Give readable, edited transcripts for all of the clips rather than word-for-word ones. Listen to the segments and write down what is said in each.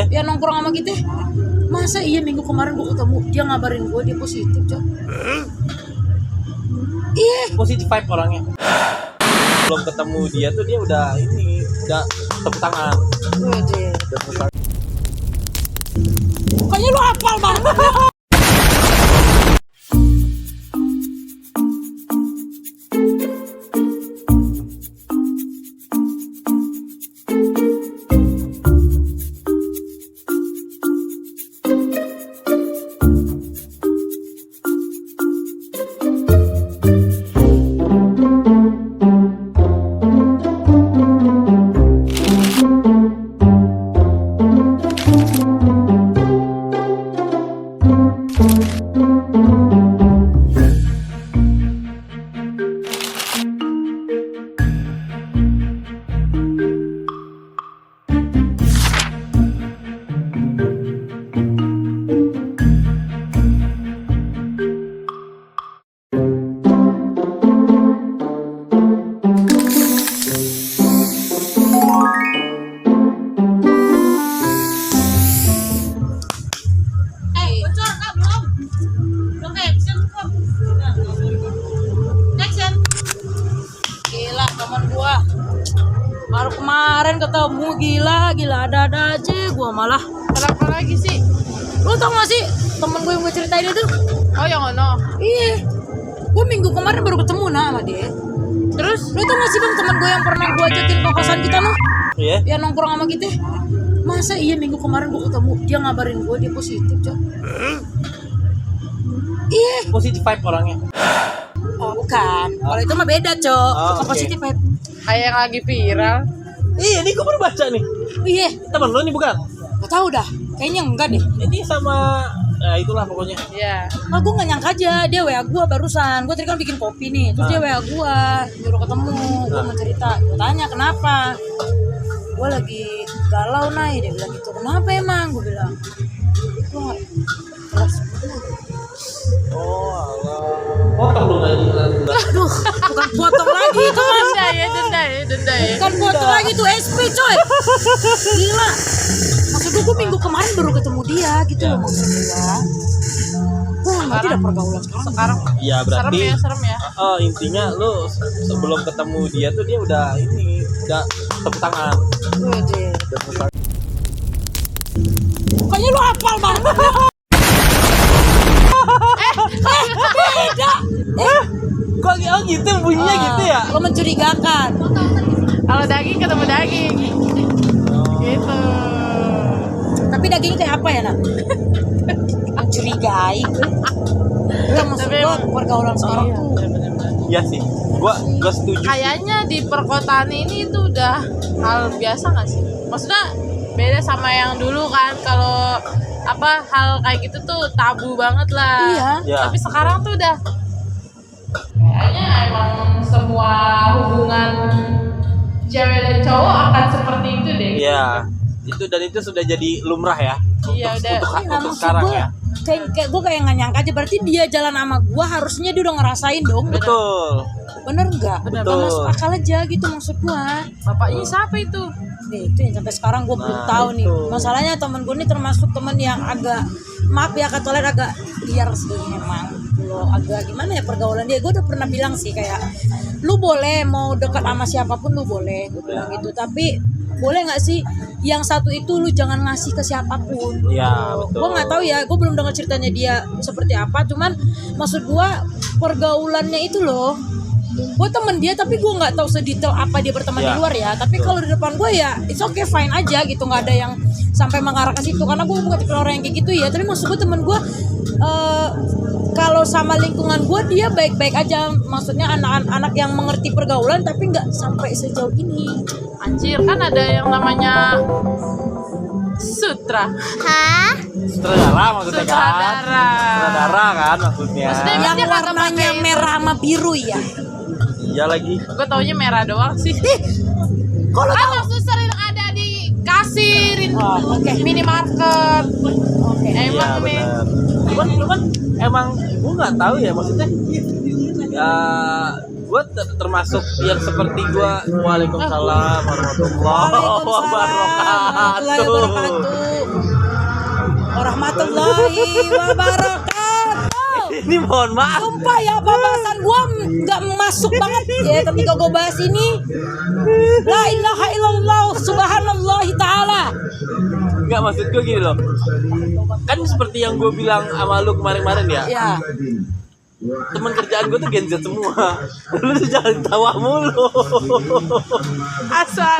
Ya nongkrong sama kita. Masa iya minggu kemarin gue ketemu dia ngabarin gue dia positif, Cok. Iya. Positif vibe orangnya. Belum ketemu dia tuh dia udah tepuk tangan. Kayaknya lu hafal banget. Gila teman gua baru kemarin ketemu gila ada aja gua malah. Kenapa lagi sih? Lu tau gak sih temen gue yang gue ceritain itu? Oh yang ono. Iya, gue minggu kemarin baru ketemu sama dia. Terus Lu tau gak sih bang temen gue yang pernah gue ajakin ke kosan kita noh? Iya. Ya nongkrong sama kita. Masa iya minggu kemarin gue ketemu dia ngabarin gue dia positif, Cok. Iya. Positif vibe orangnya. Oh bukan, kalau itu mah beda, Cok. Oh, oke. Positif vibe. kayak yang lagi viral. Iya, ini gue baru baca nih. Iya, Temen lu nih bukan? gak tau dah. Kayaknya enggak deh. Ini sama itulah pokoknya. Iya. Nah, gue gak nyangka aja dia WA gue barusan. Gue tadi kan bikin kopi nih. Terus dia WA gue nyuruh ketemu. Gue mau cerita. Gue tanya kenapa. Gue lagi galau Nay. Dia bilang gitu. Kenapa emang? Gue bilang gue gak keras. Oh, alah. Potong dong aja. Aduh, bukan potong lagi itu mah. Denda ya. Bukan potong lagi tuh SP coy. Gila. Maksud gue minggu kemarin baru ketemu dia gitu loh maksud gue. Wah, berarti udah pergaulan sekarang. Iya, berarti Serem ya. Oh, intinya lu sebelum ketemu dia tuh dia udah tepuk tangan. Kayaknya lu hafal banget. Beda. Kok gitu bunyinya gitu ya? Lo mencurigakan. Kalau daging ketemu daging. Gitu. Tapi dagingnya kayak apa ya nak? Mencurigai. Itu maksud Tapi gue emang- pergaulan sekarang tuh. Iya sih. Gua setuju. Kayaknya di perkotaan ini tuh udah hal biasa nggak sih? Maksudnya beda sama yang dulu kan. Kalau hal kayak gitu tuh tabu banget lah. Iya. Ya. Tapi sekarang tuh udah kayaknya emang semua hubungan cewek dan cowok akan seperti itu deh. Iya. Itu sudah jadi lumrah ya. Iya, udah. Untuk sekarang ya. Kayak gue kayak nggak nyangka aja. Berarti dia jalan sama gue harusnya dia udah ngerasain dong. Betul. Bener nggak? Bener. Nggak masuk akal aja gitu maksud gue. Bapaknya siapa itu? Itu yang sampai sekarang gue belum Nah, tahu nih. itu. Masalahnya temen gue nih termasuk temen yang agak maaf ya kata lain agak liar sih emang gitu loh. Agak gimana ya pergaulan dia. Gue udah pernah bilang sih kayak lu boleh mau dekat sama siapapun lu boleh. Gue bilang gitu. Tapi boleh nggak sih yang satu itu lu jangan ngasih ke siapapun. Iya, betul. Gue nggak tahu ya. Gue belum dengar ceritanya dia seperti apa. Cuman maksud gue pergaulannya itu loh. Gue temen dia tapi gue nggak tahu sedetail apa dia berteman di Ya, luar ya. Tapi kalau di depan gue ya it's okay fine aja gitu, nggak ada yang sampai mengarah ke situ karena gue bukan tipe orang yang kayak gitu ya. Tapi maksud gue temen gue kalau sama lingkungan gue dia baik-baik aja. Maksudnya anak-anak yang mengerti pergaulan tapi nggak sampai sejauh ini. Anjir, kan ada yang namanya sutra. Sutradara maksudnya kan. Sutradara. Sutradara kan maksudnya. Maksudnya- Yang dia kagak warnanya pakai itu. merah sama biru ya. Iya lagi. Gue taunya merah doang sih. Kalau Maksud sering ada di kasir, Oh, oke. minimarket. Oke. Iya Emang nih. benar. Cuman emang gue nggak tahu ya maksudnya. Gua termasuk yang seperti gua. Waalaikumsalam warahmatullahi Warahmatullahi wabarakatuh. Ini mohon maaf. Sumpah ya, pembahasan gua nggak masuk banget ya ketika gua bahas ini. La ilaha illallah subhanallahi ta'ala. Enggak, maksud gue gini loh. Kan seperti yang gue bilang sama lu kemarin-kemarin ya. Ya. Teman kerjaan gue tuh Gen Z semua. Lu tuh jangan tawa mulu. Asal.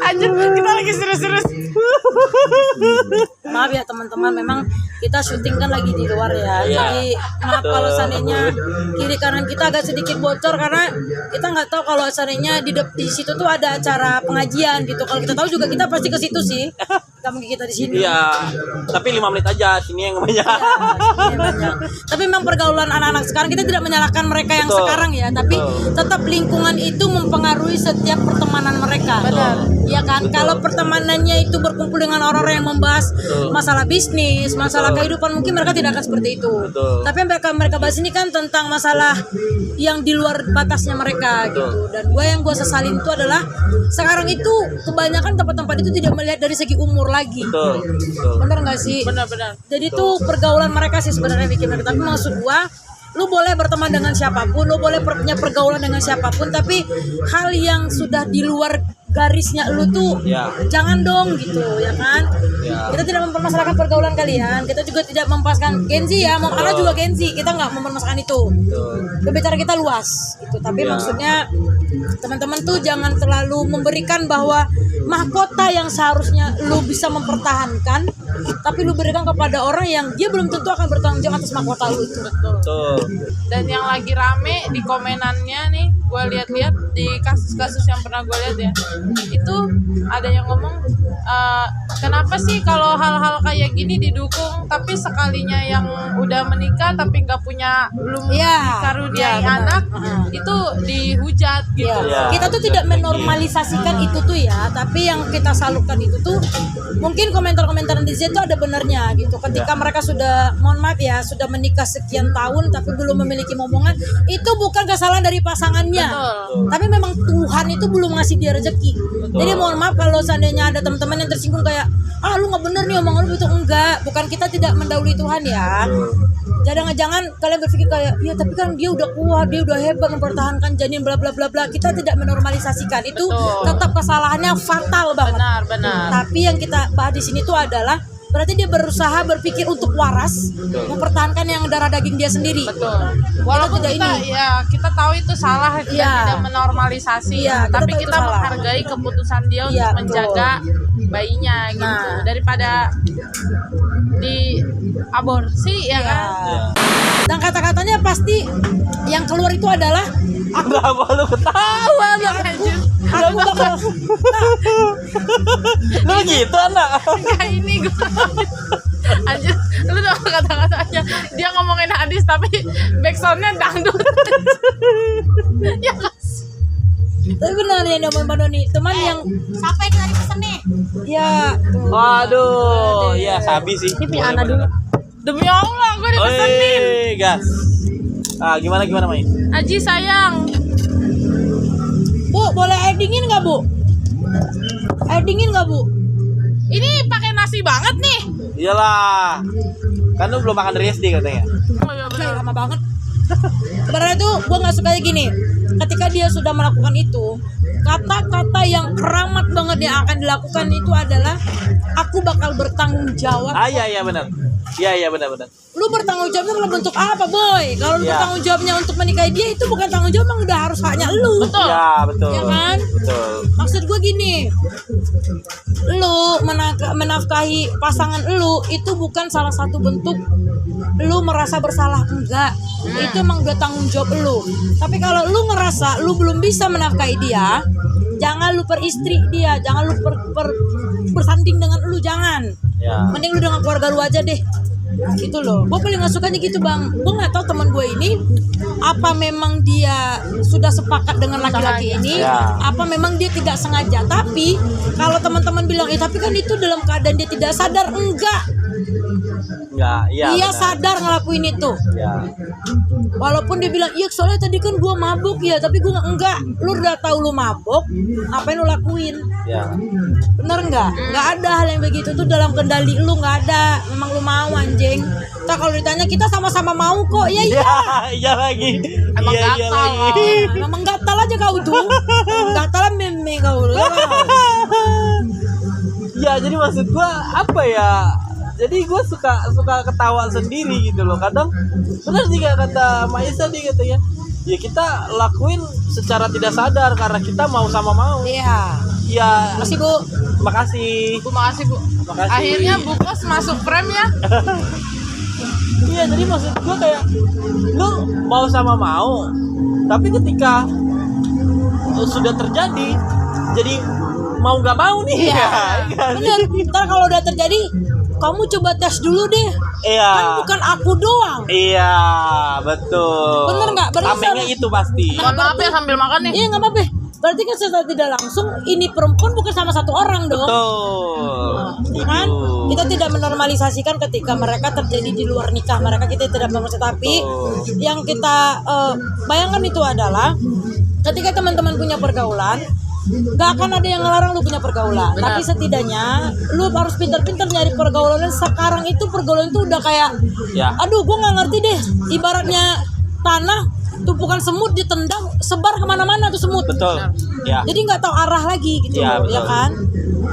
Anjir, kita lagi serius-serius. Maaf ya teman-teman, memang kita syuting kan lagi di luar ya. Iya. Jadi maaf kalau seandainya kiri kanan kita agak sedikit bocor karena kita nggak tahu kalau seandainya di situ tuh ada acara pengajian gitu. Kalau kita tahu juga kita pasti ke situ sih. Gak mungkin kita di sini. Iya. Tapi 5 menit aja, sini yang banyak. Ya, ini banyak. Tapi memang pergaulan anak-anak sekarang kita tidak menyalahkan mereka yang Betul. sekarang ya, tapi tetap lingkungan itu mempengaruhi setiap pertemanan mereka. Benar. Ya kan, kalau pertemanannya itu berkumpul dengan orang-orang yang membahas masalah bisnis, masalah kehidupan, mungkin mereka tidak akan seperti itu. Betul. Tapi yang mereka bahas ini kan tentang masalah yang di luar batasnya mereka gitu. Dan yang gue sesalin itu adalah sekarang itu kebanyakan tempat-tempat itu tidak melihat dari segi umur lagi. Betul. Bener nggak sih? Benar-benar. Jadi itu pergaulan mereka sih sebenarnya bikin mereka. Tapi maksud gua, lu boleh berteman dengan siapapun, lu boleh punya pergaulan dengan siapapun, tapi hal yang sudah di luar garisnya lu tuh Ya. jangan dong gitu, ya kan? Ya. Kita tidak mempermasalahkan pergaulan kalian, kita juga tidak membahaskan Gen Z ya, mau karena juga Gen Z, kita nggak mempermasalahkan itu. Berbicara kita luas gitu, tapi Ya. maksudnya teman-teman tuh jangan terlalu memberikan bahwa mahkota yang seharusnya lu bisa mempertahankan, tapi lu berikan kepada orang yang dia belum tentu akan bertanggung jawab atas mahkota lu itu. Betul. Dan yang lagi rame di komenannya nih, gue lihat-lihat di kasus-kasus yang pernah gue lihat ya, itu ada yang ngomong kenapa sih kalau hal-hal kayak gini didukung, tapi sekalinya yang udah menikah tapi nggak punya, belum Iya. dikaruniai Iya, benar. anak, itu dihujat gitu. Ya, Ya, kita tuh tidak menormalisasikan itu tuh ya, tapi yang kita salurkan itu tuh mungkin komentar-komentar netizen itu ada benernya gitu. Ketika mereka sudah, mohon maaf ya, sudah menikah sekian tahun tapi belum memiliki momongan, itu bukan kesalahan dari pasangannya. Betul. Tapi memang Tuhan itu belum ngasih dia rezeki. Jadi mohon maaf kalau seandainya ada teman-teman yang tersinggung kayak, ah lu nggak bener nih omongan lu itu, enggak, bukan, kita tidak mendahului Tuhan ya. Jangan kalian berpikir kayak, ya tapi kan dia udah kuat, dia udah hebat mempertahankan janin bla bla bla bla. Kita tidak menormalisasikan itu. Betul. Tetap kesalahannya fatal banget. Benar. Tapi yang kita bahas di sini tuh adalah berarti dia berusaha berpikir untuk waras, mempertahankan yang darah daging dia sendiri. Betul. Walaupun tidak kita ini. ya kita tahu itu salah, kita Iya. tidak menormalisasi, Iya, kita tapi tahu itu kita salah. menghargai keputusan dia Iya, untuk betul. menjaga bayinya gitu, Nah. daripada di aborsi ya kan. Ya. Dan kata-katanya pasti yang keluar itu adalah Kenapa lu ketawa? Anjir. aku bakal Lu gitu anak. Kayak ini gue. Anjir, lu tau kata-katanya dia ngomongin hadis tapi backsoundnya dangdut. Ya kan? tapi benar ya Mbak Doni, teman yang Siapa yang tadi pesen nih? ya Waduh, ya sabi sih. ini punya anak dulu. Demi Allah gue dipesenin. Gas. Ah, gimana main? Aji sayang. Bu, boleh air dingin nggak Bu? Air dingin nggak Bu? Ini pakai nasi banget nih. Iyalah. Kan lu belum makan dari SD katanya. Oh iya Oke, benar. lama banget. Sebenarnya tuh gue nggak sukanya gini. Ketika dia sudah melakukan itu, kata-kata yang keramat banget yang akan dilakukan itu adalah aku bakal bertanggung jawab. Ah, iya benar. Iya benar. Lu bertanggung jawabnya dalam bentuk apa, boy? Kalau lu Iya. bertanggung jawabnya untuk menikahi dia, itu bukan tanggung jawab, emang udah harus haknya lu. Betul. Ya, betul. Ya kan? Betul. Maksud gue gini, lu menafkahi pasangan lu itu bukan salah satu bentuk lu merasa bersalah, enggak. Itu emang udah tanggung jawab lu. Tapi kalau lu ngerasa lu belum bisa menafkahi dia, jangan lu peristri dia, jangan lu bersanding dengan lu, jangan. Ya. Mending lu dengan keluarga lu aja deh. Gitu loh. Gue paling gak sukanya gitu bang. Gue gak tahu teman gue ini apa memang dia sudah sepakat dengan laki-laki ini, Ya. apa memang dia tidak sengaja. Tapi kalau teman-teman bilang, tapi kan itu dalam keadaan dia tidak sadar, enggak. Enggak, iya. Dia benar. sadar ngelakuin itu. Ya. Walaupun dia bilang, iya soalnya tadi kan gua mabuk ya, tapi gua enggak. Lu udah tahu lu mabuk, ngapain lu lakuin? Ya. Bener nggak? Nggak ada hal yang begitu tuh dalam kendali lu, nggak ada. Memang lu mau anjing. Nah kalau ditanya kita sama-sama mau kok, ya iya. Iya lagi. Emang Iya gatal. lagi. Memang gatal aja kau tuh. Gatal meme kau. Ya jadi maksud gua apa ya? Jadi gue suka ketawa sendiri gitu loh. Kadang benar juga kata Mbak Isa nih katanya. Ya kita lakuin secara tidak sadar karena kita mau sama mau. Iya. Ya. Masih Bu. Makasih. Bu, makasih Bu. Makasih. Akhirnya Bu Kos masuk frame ya. Iya jadi maksud gue kayak lu mau sama mau, tapi ketika sudah terjadi, jadi mau nggak mau nih. Iya. Kan? Bener. Ntar kalau udah terjadi, kamu coba tes dulu deh. Iya. Kan bukan aku doang. Iya betul. Bener nggak? Berarti Tamengnya sama- itu pasti. Mohon maaf ya sambil makan nih. Iya nggak apa-apa. Berarti kan secara tidak langsung ini perempuan bukan sama satu orang dong. Betul. Ya kan? Setuju. Kita tidak menormalisasikan ketika mereka terjadi di luar nikah mereka, kita tidak menormalisasi, tapi yang kita bayangkan itu adalah ketika teman-teman punya pergaulan, gak akan ada yang ngelarang lu punya pergaulan. Benar. Tapi setidaknya lu harus pintar-pintar nyari pergaulan. Dan sekarang itu pergaulan itu udah kayak Ya. aduh gue nggak ngerti deh, ibaratnya tanah tumpukan semut ditendang sebar kemana-mana tuh semut. Betul. Ya. Jadi nggak tahu arah lagi gitu Ya, loh, betul. ya kan?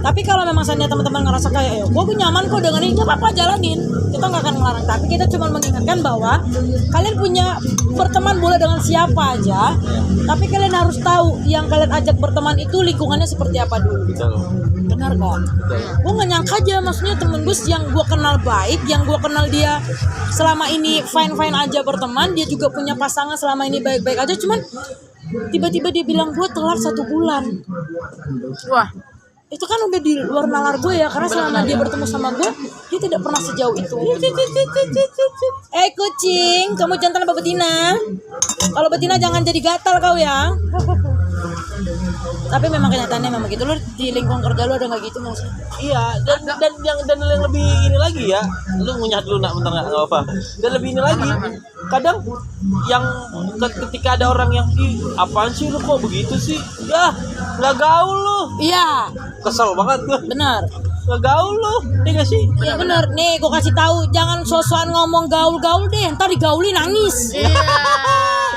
Tapi kalau memang seandainya teman-teman ngerasa kayak, gue nyaman kok dengan ini, apa jalanin. Kita nggak akan ngelarang. Tapi kita cuma mengingatkan bahwa kalian punya berteman boleh dengan siapa aja. Tapi kalian harus tahu yang kalian ajak berteman itu lingkungannya seperti apa dulu. Betul. Benar kok. Gue nggak nyangka aja, maksudnya temen gue yang gue kenal baik, yang gue kenal dia selama ini fine aja berteman, dia juga punya pasangan selama ini baik-baik aja, cuman tiba-tiba dia bilang gue telat 1 bulan. Wah, Itu kan udah di luar nalar gue ya, karena selama dia bertemu sama gue, dia tidak pernah sejauh itu. Kucing, kamu jantan apa betina? Kalau betina jangan jadi gatal kau ya. Tapi memang kenyataannya memang gitu. Lu di lingkungan kerja lu ada nggak gitu nggak sih? Iya, dan yang lebih ini lagi ya, lu ngunyah dulu nak, bentar nggak apa. Dan lebih ini lagi, kadang yang ketika ada orang yang apaan sih lu kok begitu sih? Ya nggak gaul lu, Iya, kesel banget gua. benar. Nggak gaul lu, iya nggak sih? Iya benar. Nih, gue kasih tahu, jangan sosokan ngomong gaul-gaul deh. Ntar digauli nangis. iya.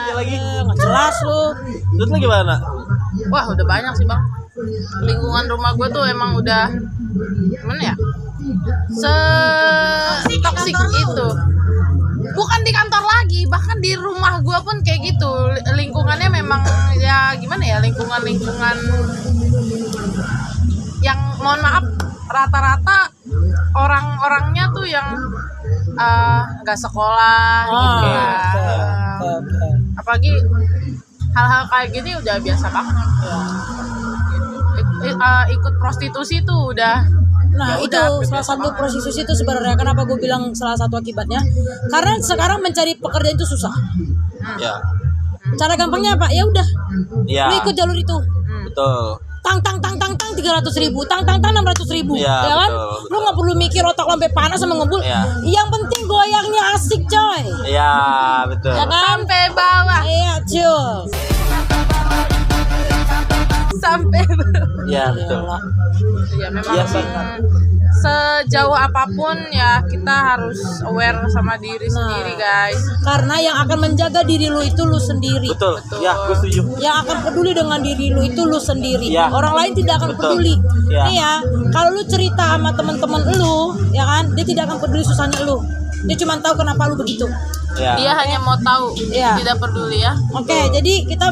Iya lagi. Nggak jelas lu. Terus lu gimana? Wah, udah banyak sih Bang. Lingkungan rumah gue tuh emang udah gimana ya? Toksik itu. Bukan di kantor lagi, bahkan di rumah gue pun kayak gitu. Lingkungannya memang ya gimana ya? Lingkungan yang mohon maaf rata-rata orang-orangnya tuh yang nggak sekolah gitu ya. Oke. Apalagi hal-hal kayak gini udah biasa banget. Ikut prostitusi tuh udah. Nah Ya itu udah, salah biasa satu banget. prostitusi itu sebenarnya kenapa gue bilang salah satu akibatnya, karena sekarang mencari pekerjaan itu susah. Ya, Cara gampangnya apa? Ya udah, ya, lu ikut jalur itu. betul. Tang 300.000, tang 600.000, Iya, ya kan? betul. Lu nggak perlu mikir otak lu sampai panas sama ngebul. Iya. Yang penting goyangnya asik coy, Iya, betul. ya kan? Sampai bawah, Iya cuy. sampai bawah. Iya, betul. Ya memang Iya sih. sejauh apapun ya kita harus aware sama diri sendiri guys. Karena yang akan menjaga diri lu itu lu sendiri. Betul. Ya, gue setuju. Yang akan peduli dengan diri lu itu lu sendiri. Ya. Orang lain tidak akan Betul. peduli. Ya. Nih ya, kalau lu cerita sama teman-teman lu, ya kan, dia tidak akan peduli susahnya lu. Dia cuma tahu kenapa lu begitu. Ya. Dia hanya mau tahu, Iya. tidak peduli ya. Oke, jadi kita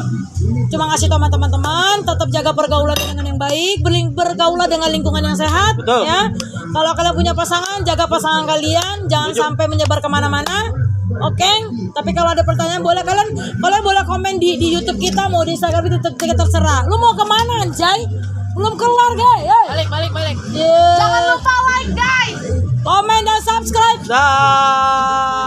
cuma ngasih tahu sama teman-teman, tetap jaga pergaulan dengan yang baik, bergaulah dengan lingkungan yang sehat. Betul. Ya, kalau kalian punya pasangan, jaga pasangan kalian, jangan sampai menyebar kemana-mana. Oke, tapi kalau ada pertanyaan boleh kalian boleh komen di YouTube kita, mau di Instagram itu terserah. Lu mau kemana anjay? Belum kelar guys. Balik. Yeah. Jangan lupa like guys. Komen dan subscribe. Dah.